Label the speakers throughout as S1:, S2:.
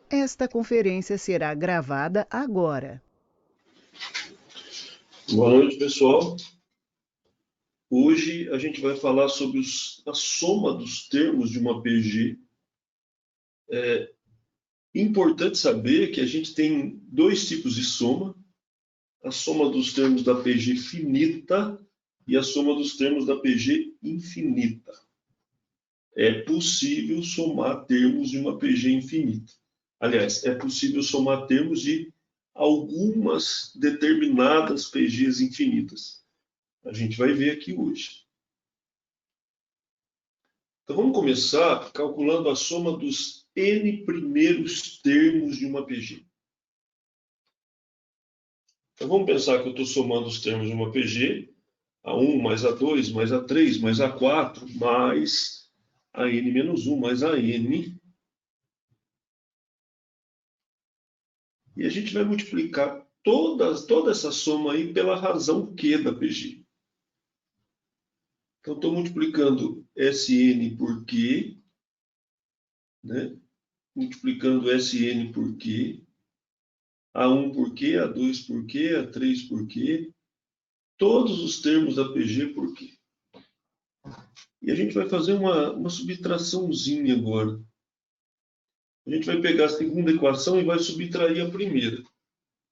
S1: Esta conferência será gravada agora.
S2: Boa noite, pessoal. Hoje a gente vai falar sobre a soma dos termos de uma PG. É importante saber que a gente tem dois tipos de soma: a soma dos termos da PG finita e a soma dos termos da PG infinita. É possível somar termos de uma PG infinita. Aliás, é possível somar termos de algumas determinadas PGs infinitas. A gente vai ver aqui hoje. Então, vamos começar calculando a soma dos n primeiros termos de uma PG. Então, vamos pensar que eu estou somando os termos de uma PG, A1 mais A2 mais A3 mais A4 mais a n menos 1 mais a n. E a gente vai multiplicar toda essa soma aí pela razão Q da PG. Então, estou multiplicando Sn por Q, né? Multiplicando Sn por Q, A1 por Q, A2 por Q, A3 por Q, todos os termos da PG por Q. E a gente vai fazer uma subtraçãozinha agora. A gente vai pegar a segunda equação e vai subtrair a primeira.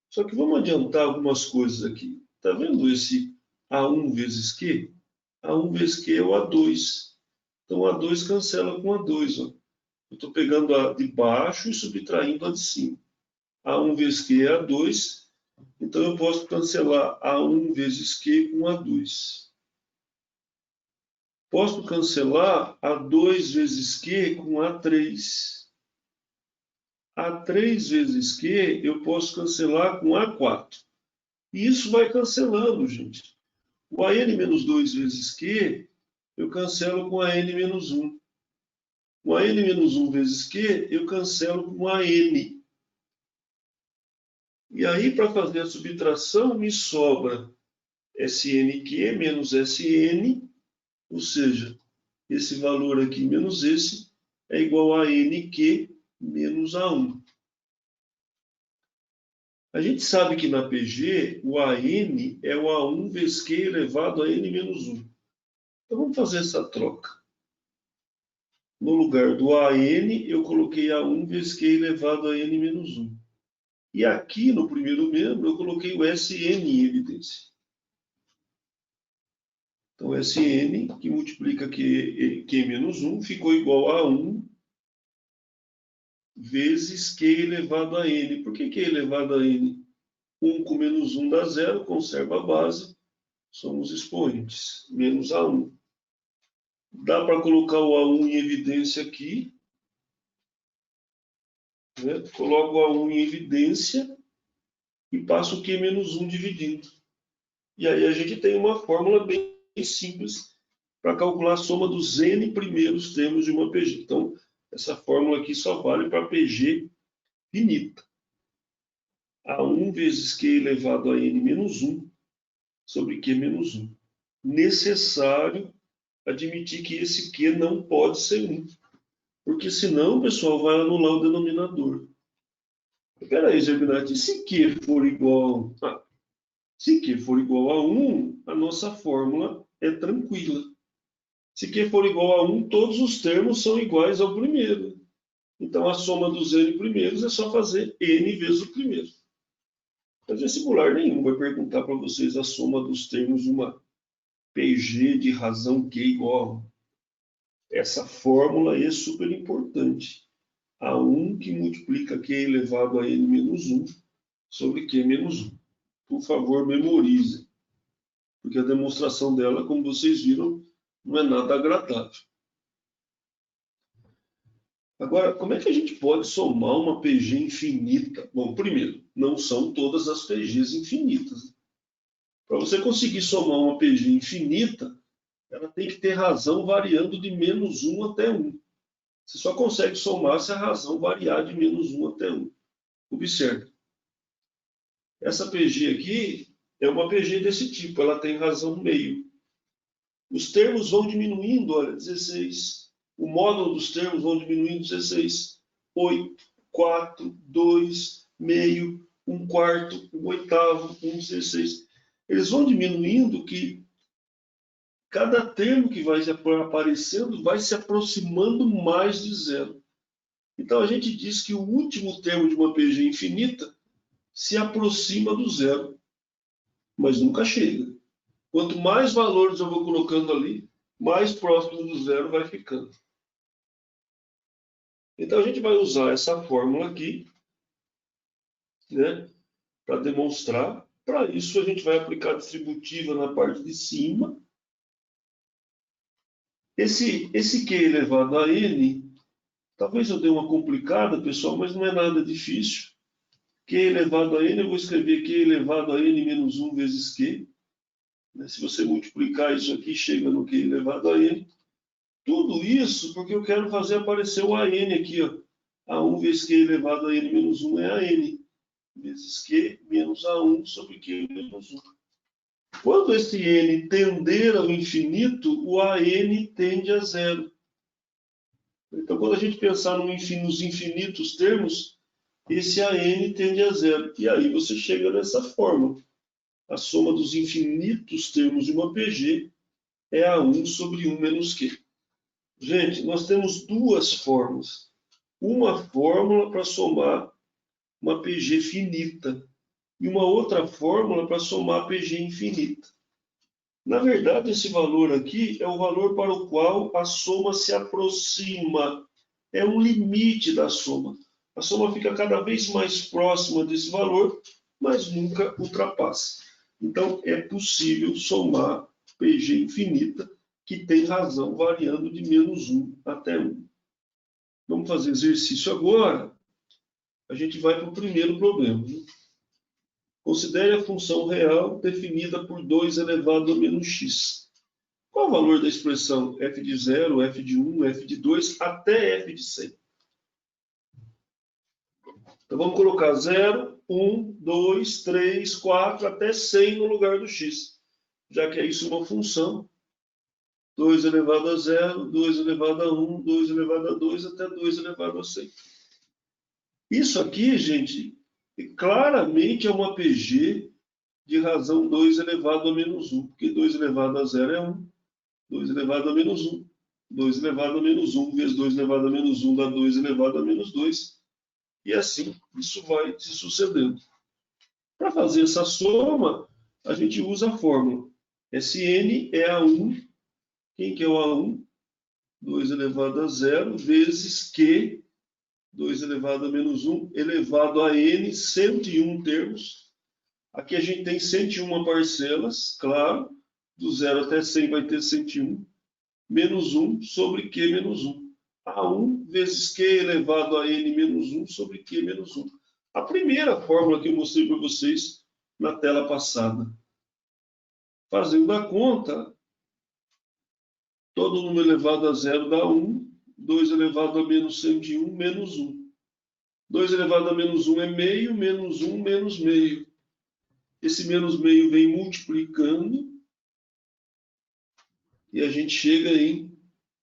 S2: Só que vamos adiantar algumas coisas aqui. Está vendo esse A1 vezes Q? A1 vezes Q é o A2. Então, A2 cancela com A2. Ó. Eu estou pegando a de baixo e subtraindo a de cima. A1 vezes Q é A2. Então, eu posso cancelar A1 vezes Q com A2. Posso cancelar A2 vezes Q com A3. A3 vezes Q eu posso cancelar com A4. E isso vai cancelando, gente. O AN menos 2 vezes Q eu cancelo com AN menos 1. O AN menos 1 vezes Q eu cancelo com AN. E aí, para fazer a subtração, me sobra SNQ menos SN, ou seja, esse valor aqui menos esse é igual a NQ menos A1. A gente sabe que na PG o AN é o A1 vezes Q elevado a N menos 1. Então vamos fazer essa troca. No lugar do AN, eu coloquei A1 vezes Q elevado a N menos 1. E aqui no primeiro membro eu coloquei o SN em evidência. Então, Sn, que multiplica Q menos 1, ficou igual a 1 vezes Q elevado a N. Por que Q elevado a N? 1 com menos 1 dá 0, conserva a base, somos expoentes, menos A1. Dá para colocar o A1 em evidência aqui. Né? Coloco o A1 em evidência e passo o Q menos 1 dividindo. E aí a gente tem uma fórmula bem simples para calcular a soma dos n primeiros termos de uma PG. Então, essa fórmula aqui só vale para PG finita. A1 vezes Q elevado a N menos 1 sobre Q menos 1. Necessário admitir que esse Q não pode ser 1. Porque senão o pessoal vai anular o denominador. Espera aí, Zebinati, e se Q for igual a... Se Q for igual a 1, a nossa fórmula é tranquila. Se Q for igual a 1, todos os termos são iguais ao primeiro. Então, a soma dos n primeiros é só fazer n vezes o primeiro. Mas vestibular nenhum vai perguntar para vocês a soma dos termos de uma PG de razão Q igual. Essa fórmula é super importante. A1 que multiplica Q elevado a n menos 1 sobre Q menos 1. Por favor, memorizem. Porque a demonstração dela, como vocês viram, não é nada agradável. Agora, como é que a gente pode somar uma PG infinita? Bom, primeiro, não são todas as PGs infinitas. Para você conseguir somar uma PG infinita, ela tem que ter razão variando de menos 1 até 1. Você só consegue somar se a razão variar de menos 1 até 1. Observe. Essa PG aqui é uma PG desse tipo, ela tem razão meio. Os termos vão diminuindo, olha, 16. O módulo dos termos vão diminuindo, 16. 8, 4, 2, meio, 1/4, 1/8, 1/16. Eles vão diminuindo que cada termo que vai aparecendo vai se aproximando mais de zero. Então, a gente diz que o último termo de uma PG infinita se aproxima do zero, mas nunca chega. Quanto mais valores eu vou colocando ali, mais próximo do zero vai ficando. Então, a gente vai usar essa fórmula aqui, né, para demonstrar. Para isso, a gente vai aplicar a distributiva na parte de cima. Esse Q elevado a N, talvez eu dê uma complicada, pessoal, mas não é nada difícil. Q elevado a N, eu vou escrever Q elevado a N menos 1 vezes Q. Se você multiplicar isso aqui, chega no Q elevado a N. Tudo isso porque eu quero fazer aparecer o AN aqui, ó. A1 vezes Q elevado a N menos 1 é AN, vezes Q menos A1 sobre Q menos 1. Quando esse N tender ao infinito, o AN tende a zero. Então, quando a gente pensar nos infinitos termos, esse AN tende a zero. E aí você chega nessa forma. A soma dos infinitos termos de uma PG é A1 sobre 1 menos Q. Gente, nós temos duas formas. Uma fórmula para somar uma PG finita e uma outra fórmula para somar PG infinita. Na verdade, esse valor aqui é o valor para o qual a soma se aproxima. É um limite da soma. A soma fica cada vez mais próxima desse valor, mas nunca ultrapassa. Então, é possível somar PG infinita, que tem razão variando de menos 1 até 1. Vamos fazer exercício agora. A gente vai para o primeiro problema. Considere a função real definida por 2 elevado a menos x. Qual o valor da expressão f de 0, f de 1, f de 2 até f de 100? Então vamos colocar 0, 1, 2, 3, 4 até 100 no lugar do x. Já que é isso uma função, 2 elevado a 0, 2 elevado a 1, 2 elevado a 2 até 2 elevado a 100. Isso aqui, gente, claramente é uma PG de razão 2 elevado a menos 1, porque 2 elevado a 0 é 1, 2 elevado a menos 1, 2 elevado a menos 1 vezes 2 elevado a menos 1 dá 2 elevado a menos 2, e assim isso vai se sucedendo. Para fazer essa soma, a gente usa a fórmula. Sn é A1, quem que é o A1? 2 elevado a 0 vezes Q, 2 elevado a menos 1, elevado a N, 101 termos. Aqui a gente tem 101 parcelas, claro, do 0 até 100 vai ter 101, menos 1 sobre Q menos 1. A1 vezes Q elevado a N menos 1 sobre Q menos 1. A primeira fórmula que eu mostrei para vocês na tela passada. Fazendo a conta, todo número elevado a 0 dá 1, 2 elevado a menos 101 menos 1. 2 elevado a menos 1 é meio, menos 1 menos meio. Esse menos meio vem multiplicando e a gente chega em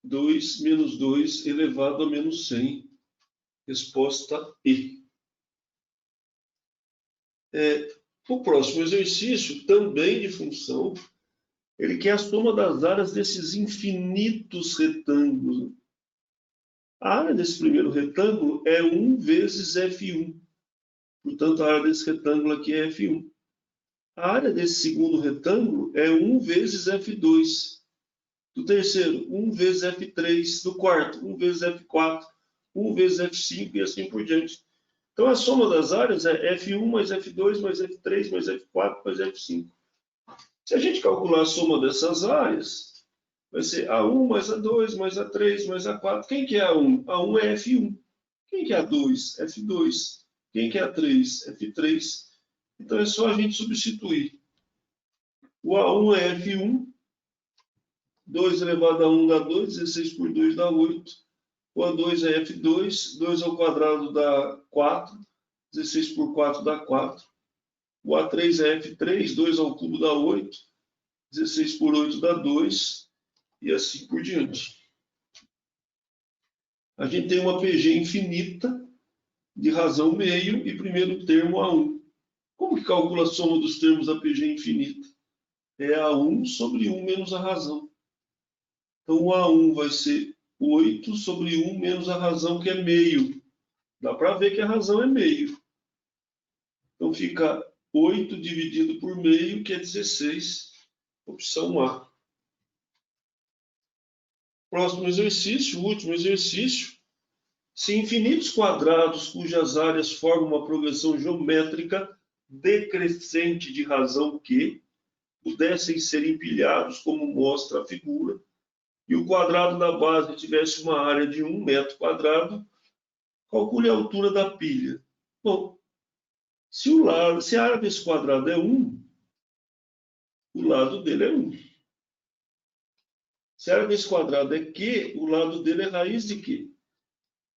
S2: 2 menos 2 elevado a menos 100. Resposta E. O próximo exercício, também de função, ele quer a soma das áreas desses infinitos retângulos. A área desse primeiro retângulo é 1 vezes F1. Portanto, a área desse retângulo aqui é F1. A área desse segundo retângulo é 1 vezes F2. Do terceiro, 1 vezes F3. Do quarto, 1 vezes F4. 1 vezes F5 e assim por diante. Então, a soma das áreas é F1 mais F2 mais F3 mais F4 mais F5. Se a gente calcular a soma dessas áreas, vai ser A1 mais A2 mais A3 mais A4. Quem que é A1? A1 é F1. Quem que é A2? F2. Quem que é A3? F3. Então, é só a gente substituir. O A1 é F1. 2 elevado a 1 dá 2. 16 por 2 dá 8. O A2 é F2. 2 ao quadrado dá 4. 16 por 4 dá 4. O A3 é F3. 2 ao cubo dá 8. 16 por 8 dá 2. E assim por diante. A gente tem uma PG infinita de razão meio e primeiro termo A1. Como que calcula a soma dos termos da PG infinita? É A1 sobre 1 menos a razão. Então, o A1 vai ser 8 sobre 1 menos a razão, que é meio. Dá para ver que a razão é meio. Então, fica 8 dividido por meio, que é 16. Opção A. Próximo exercício, o último exercício. Se infinitos quadrados cujas áreas formam uma progressão geométrica decrescente de razão Q pudessem ser empilhados, como mostra a figura, e o quadrado da base tivesse uma área de 1 metro quadrado, calcule a altura da pilha. Bom, se a área desse quadrado é 1, o lado dele é 1. Se a área desse quadrado é Q, o lado dele é raiz de Q.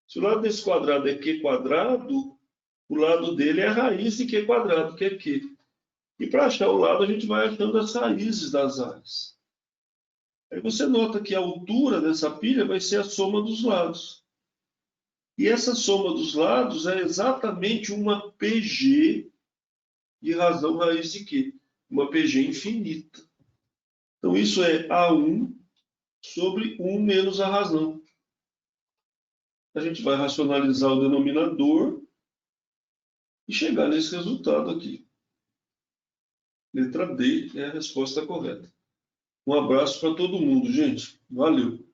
S2: Se o lado desse quadrado é Q quadrado, o lado dele é a raiz de Q quadrado, que é Q. E para achar o lado, a gente vai achando as raízes das áreas. Aí você nota que a altura dessa pilha vai ser a soma dos lados. E essa soma dos lados é exatamente uma PG de razão raiz de Q. Uma PG infinita. Então, isso é A1 sobre 1 menos a razão. A gente vai racionalizar o denominador e chegar nesse resultado aqui. Letra D é a resposta correta. Um abraço para todo mundo, gente. Valeu!